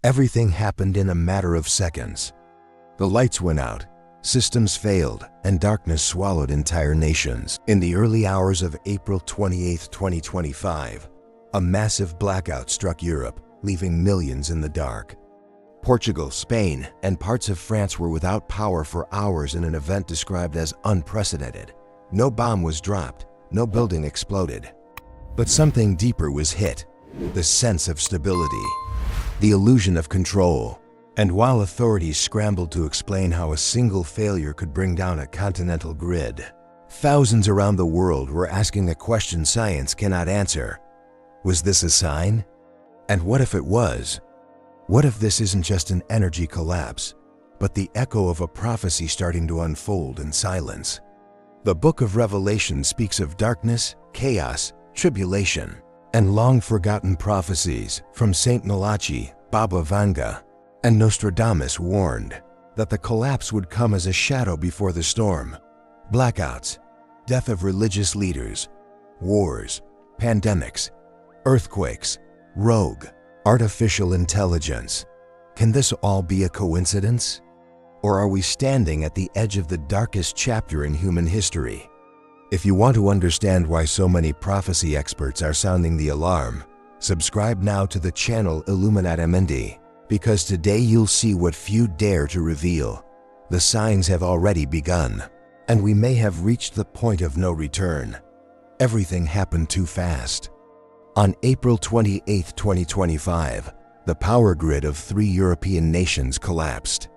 Everything happened in a matter of seconds. The lights went out, systems failed, and darkness swallowed entire nations. In the early hours of April 28, 2025, a massive blackout struck Europe, leaving millions in the dark. Portugal, Spain, and parts of France were without power for hours in an event described as unprecedented. No bomb was dropped, no building exploded. But something deeper was hit: the sense of stability, the illusion of control. And while authorities scrambled to explain how a single failure could bring down a continental grid, thousands around the world were asking a question science cannot answer. Was this a sign? And what if it was? What if this isn't just an energy collapse, but the echo of a prophecy starting to unfold in silence? The book of Revelation speaks of darkness, chaos, tribulation, and long-forgotten prophecies from Saint Malachy, Baba Vanga, and Nostradamus warned that the collapse would come as a shadow before the storm. Blackouts, death of religious leaders, wars, pandemics, earthquakes, rogue, artificial intelligence. Can this all be a coincidence? Or are we standing at the edge of the darkest chapter in human history? If you want to understand why so many prophecy experts are sounding the alarm, subscribe now to the channel Illuminati, because today you'll see what few dare to reveal. The signs have already begun, and we may have reached the point of no return. Everything happened too fast. On April 28, 2025, the power grid of 3 European nations collapsed.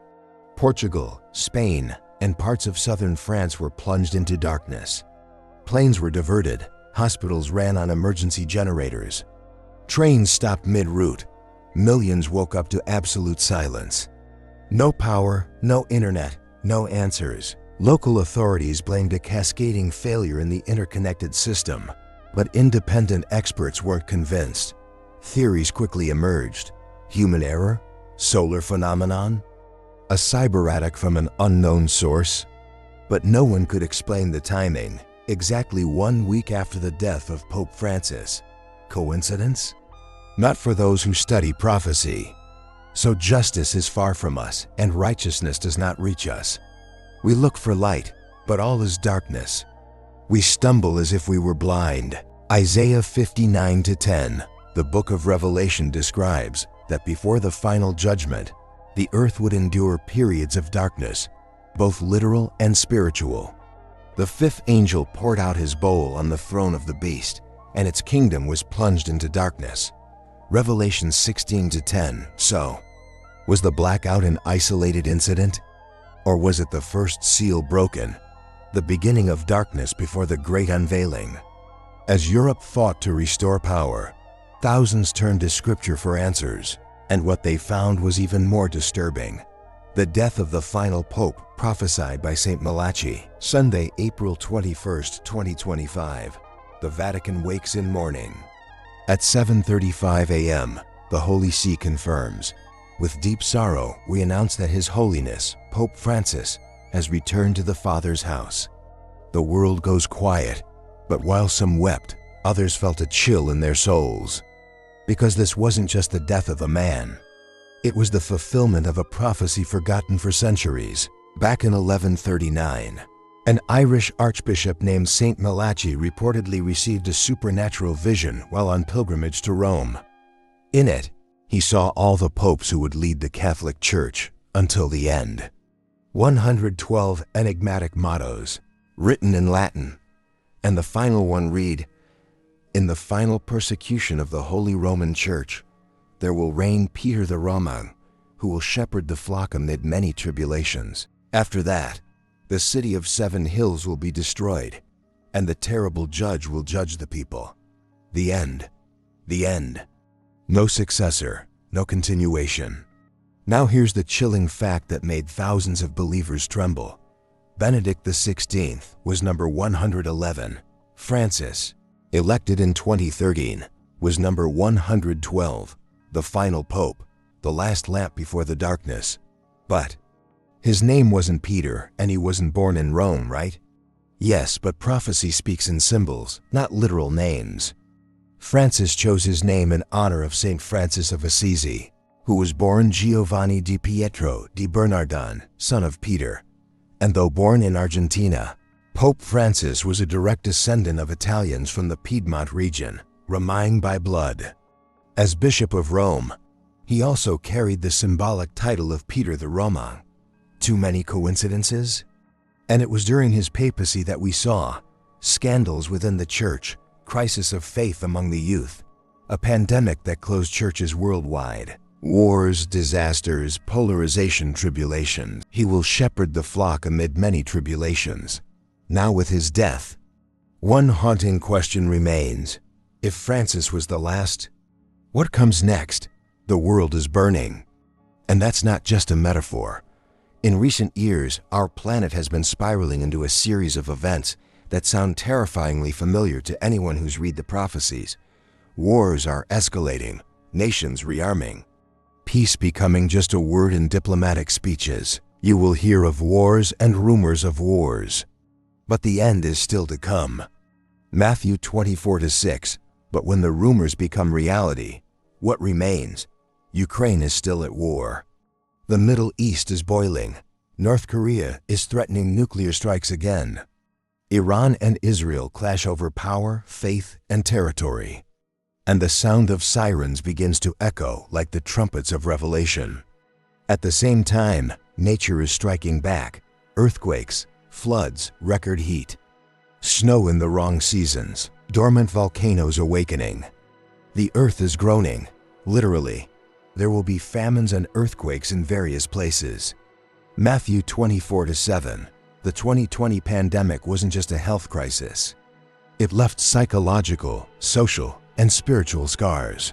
Portugal, Spain, and parts of southern France were plunged into darkness. Planes were diverted, hospitals ran on emergency generators. Trains stopped mid-route. Millions woke up to absolute silence. No power, no internet, no answers. Local authorities blamed a cascading failure in the interconnected system, but independent experts weren't convinced. Theories quickly emerged. Human error? Solar phenomenon? A cyber attack from an unknown source? But no one could explain the timing, exactly 1 week after the death of Pope Francis. Coincidence? Not for those who study prophecy. So justice is far from us, and righteousness does not reach us. We look for light, but all is darkness. We stumble as if we were blind. Isaiah 59:10, the book of Revelation, describes that before the final judgment, the earth would endure periods of darkness, both literal and spiritual. The 5th angel poured out his bowl on the throne of the beast, and its kingdom was plunged into darkness. Revelation 16:10. So, was the blackout an isolated incident? Or was it the first seal broken, the beginning of darkness before the great unveiling? As Europe fought to restore power, thousands turned to Scripture for answers, and what they found was even more disturbing. The death of the final pope prophesied by Saint Malachy. Sunday, April 21, 2025. The Vatican wakes in mourning. At 7:35 a.m., the Holy See confirms, "With deep sorrow, we announce that His Holiness, Pope Francis, has returned to the Father's house." The world goes quiet, but while some wept, others felt a chill in their souls. Because this wasn't just the death of a man. It was the fulfillment of a prophecy forgotten for centuries. Back in 1139, an Irish archbishop named Saint Malachy reportedly received a supernatural vision while on pilgrimage to Rome. In it, he saw all the popes who would lead the Catholic Church until the end. 112 enigmatic mottos, written in Latin, and the final one read, "In the final persecution of the Holy Roman Church, there will reign Peter the Roman, who will shepherd the flock amid many tribulations. After that, the city of 7 hills will be destroyed, and the terrible judge will judge the people. The end. The end. No successor, no continuation." Now here's the chilling fact that made thousands of believers tremble. Benedict XVI was number 111. Francis, elected in 2013, was number 112, the final pope, the last lamp before the darkness. But his name wasn't Peter, and he wasn't born in Rome, right? Yes, but prophecy speaks in symbols, not literal names. Francis chose his name in honor of Saint Francis of Assisi, who was born Giovanni di Pietro di Bernardone, son of Peter. And though born in Argentina, Pope Francis was a direct descendant of Italians from the Piedmont region, Romine by blood. As Bishop of Rome, he also carried the symbolic title of Peter the Roman. Too many coincidences? And it was during his papacy that we saw scandals within the church, crisis of faith among the youth, a pandemic that closed churches worldwide, wars, disasters, polarization, tribulation. He will shepherd the flock amid many tribulations. Now with his death, one haunting question remains. If Francis was the last, what comes next? The world is burning. And that's not just a metaphor. In recent years, our planet has been spiraling into a series of events that sound terrifyingly familiar to anyone who's read the prophecies. Wars are escalating, nations rearming, peace becoming just a word in diplomatic speeches. You will hear of wars and rumors of wars. But the end is still to come. Matthew 24-6. But when the rumors become reality, what remains? Ukraine is still at war. The Middle East is boiling. North Korea is threatening nuclear strikes again. Iran and Israel clash over power, faith, and territory. And the sound of sirens begins to echo like the trumpets of Revelation. At the same time, nature is striking back. Earthquakes, floods, record heat. Snow in the wrong seasons, dormant volcanoes awakening. The earth is groaning, literally. There will be famines and earthquakes in various places. Matthew 24-7. The 2020 pandemic wasn't just a health crisis. It left psychological, social, and spiritual scars.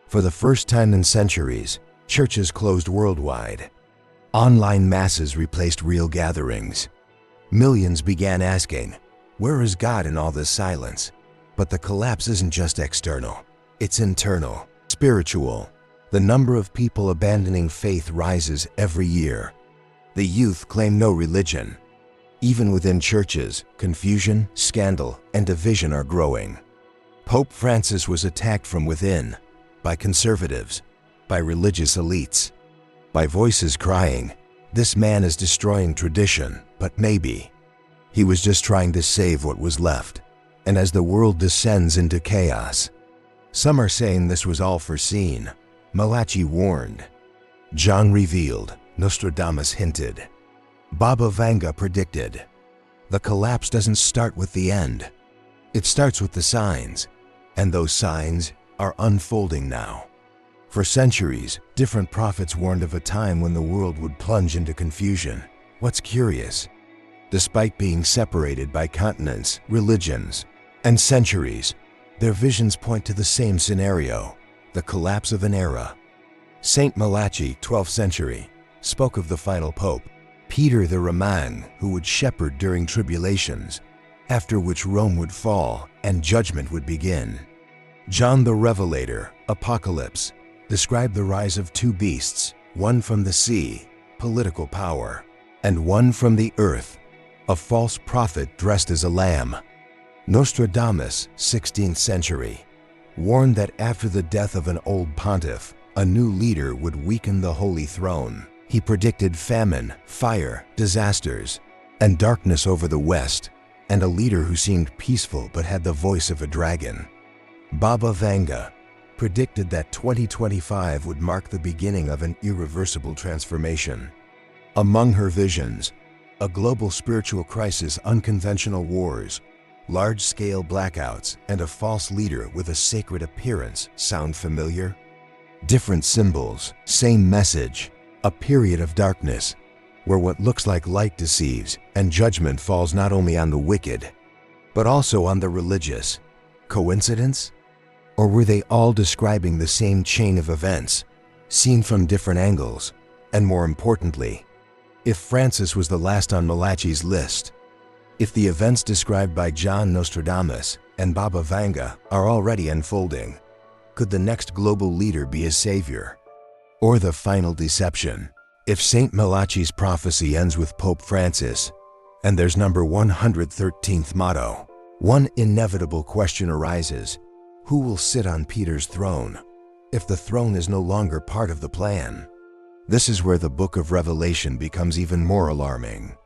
For the first time in centuries, churches closed worldwide. Online masses replaced real gatherings. Millions began asking, where is God in all this silence? But the collapse isn't just external. It's internal, spiritual. The number of people abandoning faith rises every year. The youth claim no religion. Even within churches, confusion, scandal, and division are growing. Pope Francis was attacked from within, by conservatives, by religious elites, by voices crying, this man is destroying tradition, but maybe. He was just trying to save what was left. And as the world descends into chaos, some are saying this was all foreseen. Malachy warned. John revealed. Nostradamus hinted. Baba Vanga predicted. The collapse doesn't start with the end. It starts with the signs, and those signs are unfolding now. For centuries, different prophets warned of a time when the world would plunge into confusion. What's curious? Despite being separated by continents, religions, and centuries, their visions point to the same scenario, the collapse of an era. Saint Malachy, 12th century, spoke of the final pope, Peter the Roman, who would shepherd during tribulations, after which Rome would fall and judgment would begin. John the Revelator, Apocalypse, described the rise of two beasts, one from the sea, political power, and one from the earth, a false prophet dressed as a lamb. Nostradamus, 16th century, warned that after the death of an old pontiff, a new leader would weaken the Holy Throne. He predicted famine, fire, disasters, and darkness over the West, and a leader who seemed peaceful but had the voice of a dragon. Baba Vanga predicted that 2025 would mark the beginning of an irreversible transformation. Among her visions, a global spiritual crisis, unconventional wars, large-scale blackouts, and a false leader with a sacred appearance sound familiar? Different symbols, same message, a period of darkness, where what looks like light deceives and judgment falls not only on the wicked, but also on the religious. Coincidence? Or were they all describing the same chain of events, seen from different angles? And more importantly, if Francis was the last on Malachy's list, if the events described by John Nostradamus and Baba Vanga are already unfolding, could the next global leader be a savior? Or the final deception? If St. Malachy's prophecy ends with Pope Francis, and there's number 113th motto, one inevitable question arises: who will sit on Peter's throne? if the throne is no longer part of the plan? This is where the book of Revelation becomes even more alarming.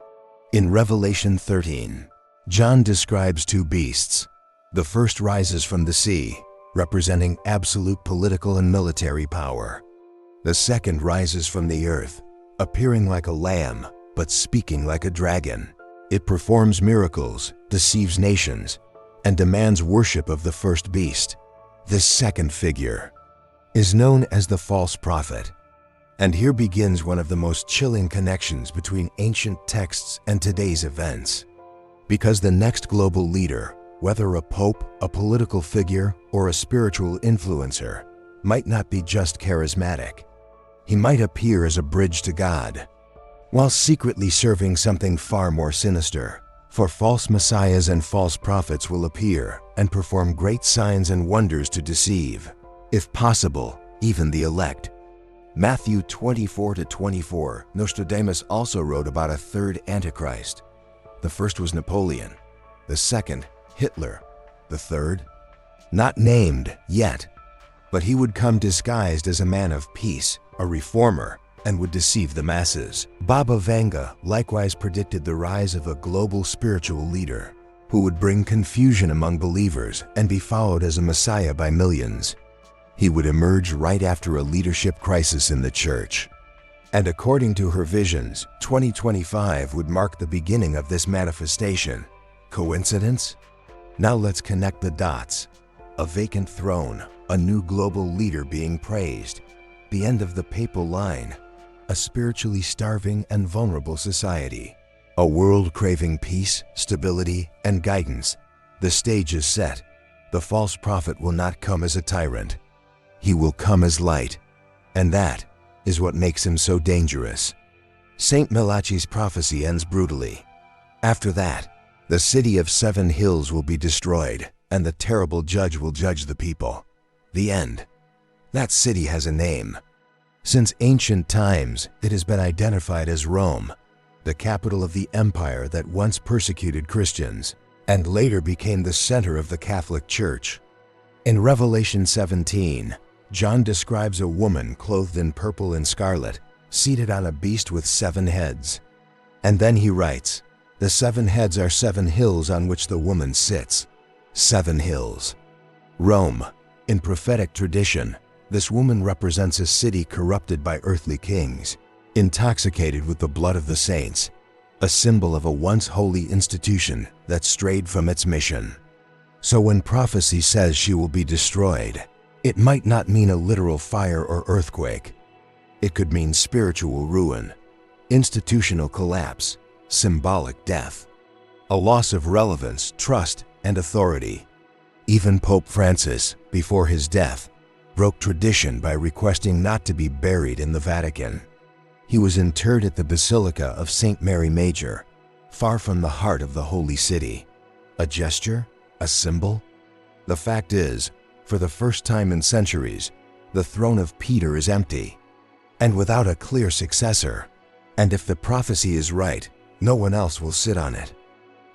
In Revelation 13, John describes two beasts. The first rises from the sea, representing absolute political and military power. The second rises from the earth, appearing like a lamb, but speaking like a dragon. It performs miracles, deceives nations, and demands worship of the first beast. This second figure is known as the false prophet. And here begins one of the most chilling connections between ancient texts and today's events. Because the next global leader, whether a pope, a political figure, or a spiritual influencer, might not be just charismatic. He might appear as a bridge to God, while secretly serving something far more sinister. For false messiahs and false prophets will appear and perform great signs and wonders to deceive, if possible, even the elect. Matthew 24-24, Nostradamus also wrote about a third antichrist. The first was Napoleon, the second, Hitler, the third, not named yet, but he would come disguised as a man of peace, a reformer, and would deceive the masses. Baba Vanga likewise predicted the rise of a global spiritual leader who would bring confusion among believers and be followed as a messiah by millions. He would emerge right after a leadership crisis in the church. And according to her visions, 2025 would mark the beginning of this manifestation. Coincidence? Now let's connect the dots. A vacant throne, a new global leader being praised, the end of the papal line, a spiritually starving and vulnerable society, a world craving peace, stability, and guidance. The stage is set. The false prophet will not come as a tyrant. He will come as light, and that is what makes him so dangerous. Saint Malachy's prophecy ends brutally. After that, the city of 7 hills will be destroyed, and the terrible judge will judge the people. The end. That city has a name. Since ancient times, it has been identified as Rome, the capital of the empire that once persecuted Christians, and later became the center of the Catholic Church. In Revelation 17, John describes a woman clothed in purple and scarlet, seated on a beast with 7 heads. And then he writes, "The 7 heads are 7 hills on which the woman sits." 7 hills. Rome. In prophetic tradition, this woman represents a city corrupted by earthly kings, intoxicated with the blood of the saints, a symbol of a once holy institution that strayed from its mission. So when prophecy says she will be destroyed, it might not mean a literal fire or earthquake. It could mean spiritual ruin, institutional collapse, symbolic death, a loss of relevance, trust, and authority. Even Pope Francis, before his death, broke tradition by requesting not to be buried in the Vatican. He was interred at the Basilica of St. Mary Major, far from the heart of the Holy City. A gesture? A symbol? The fact is, for the first time in centuries, the throne of Peter is empty, and without a clear successor. And if the prophecy is right, no one else will sit on it.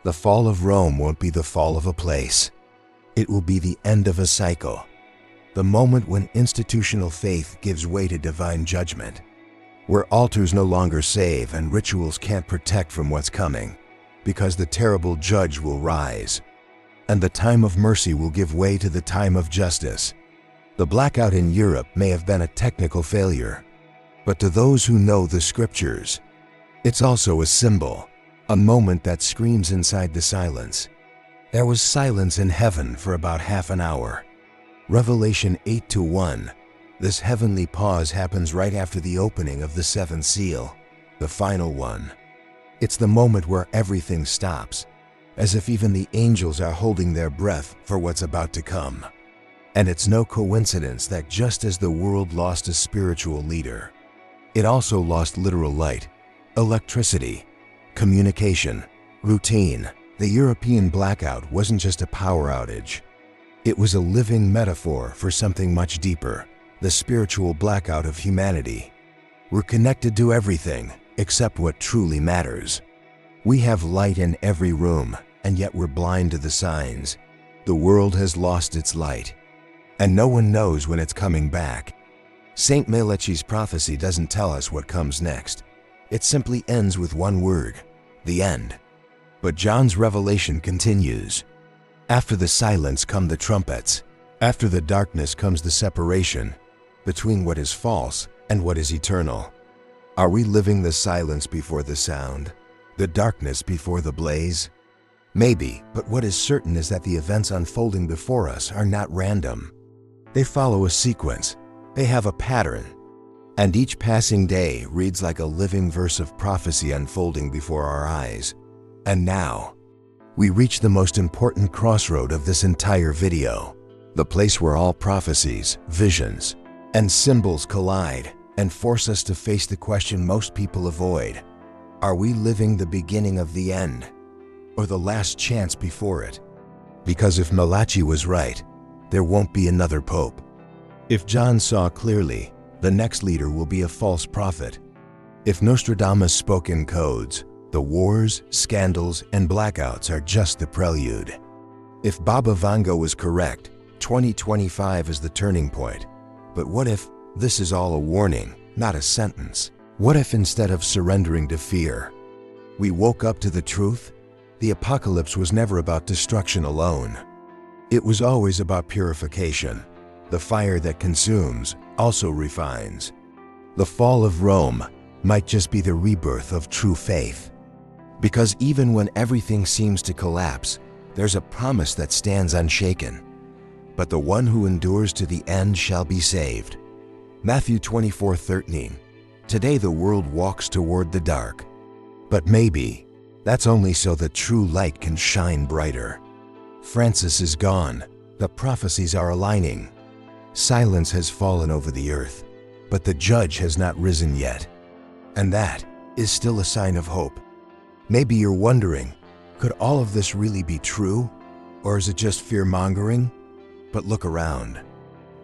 The fall of Rome won't be the fall of a place. It will be the end of a cycle. The moment when institutional faith gives way to divine judgment, where altars no longer save and rituals can't protect from what's coming, because the terrible judge will rise, and the time of mercy will give way to the time of justice. The blackout in Europe may have been a technical failure, but to those who know the scriptures, it's also a symbol, a moment that screams inside the silence. There was silence in heaven for about half an hour. Revelation 8-1. This heavenly pause happens right after the opening of the 7th seal, the final one. It's the moment where everything stops, as if even the angels are holding their breath for what's about to come. And it's no coincidence that just as the world lost a spiritual leader, it also lost literal light, electricity, communication, routine. The European blackout wasn't just a power outage. It was a living metaphor for something much deeper, the spiritual blackout of humanity. We're connected to everything except what truly matters. We have light in every room, and yet we're blind to the signs. The world has lost its light. and no one knows when it's coming back. Saint Malachy's prophecy doesn't tell us what comes next. It simply ends with one word: the end. But John's revelation continues. After the silence come the trumpets. After the darkness comes the separation between what is false and what is eternal. Are we living the silence before the sound, the darkness before the blaze? Maybe, but what is certain is that the events unfolding before us are not random. They follow a sequence. They have a pattern. And each passing day reads like a living verse of prophecy unfolding before our eyes. And now, we reach the most important crossroad of this entire video, the place where all prophecies, visions, and symbols collide and force us to face the question most people avoid. Are we living the beginning of the end, or the last chance before it? Because if Malachy was right, there won't be another pope. If John saw clearly, the next leader will be a false prophet. If Nostradamus spoke in codes, the wars, scandals, and blackouts are just the prelude. If Baba Vanga was correct, 2025 is the turning point. But what if this is all a warning, not a sentence? What if instead of surrendering to fear, we woke up to the truth? The apocalypse was never about destruction alone. It was always about purification. The fire that consumes also refines. The fall of Rome might just be the rebirth of true faith. Because even when everything seems to collapse, there's a promise that stands unshaken. But the one who endures to the end shall be saved. Matthew 24:13. Today the world walks toward the dark. But maybe that's only so the true light can shine brighter. Francis is gone. The prophecies are aligning. Silence has fallen over the earth, but the judge has not risen yet. And that is still a sign of hope. Maybe you're wondering, could all of this really be true? Or is it just fear-mongering? But look around.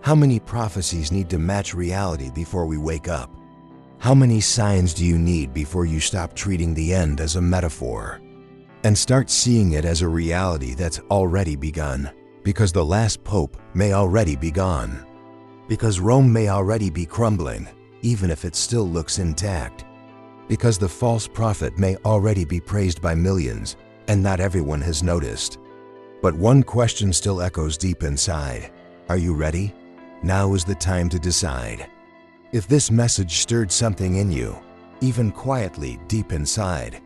How many prophecies need to match reality before we wake up? How many signs do you need before you stop treating the end as a metaphor and start seeing it as a reality that's already begun? Because the last pope may already be gone. Because Rome may already be crumbling, even if it still looks intact. Because the false prophet may already be praised by millions, and not everyone has noticed. But one question still echoes deep inside. Are you ready? Now is the time to decide. If this message stirred something in you, even quietly deep inside,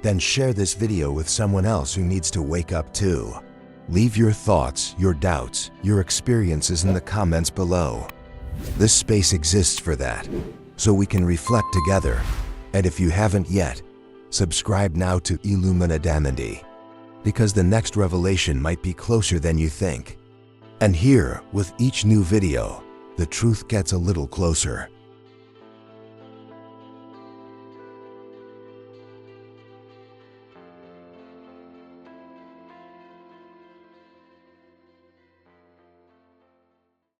then share this video with someone else who needs to wake up too. Leave your thoughts, your doubts, your experiences in the comments below. This space exists for that, so we can reflect together. And if you haven't yet, subscribe now to Illuminati, because the next revelation might be closer than you think. And here, with each new video, the truth gets a little closer.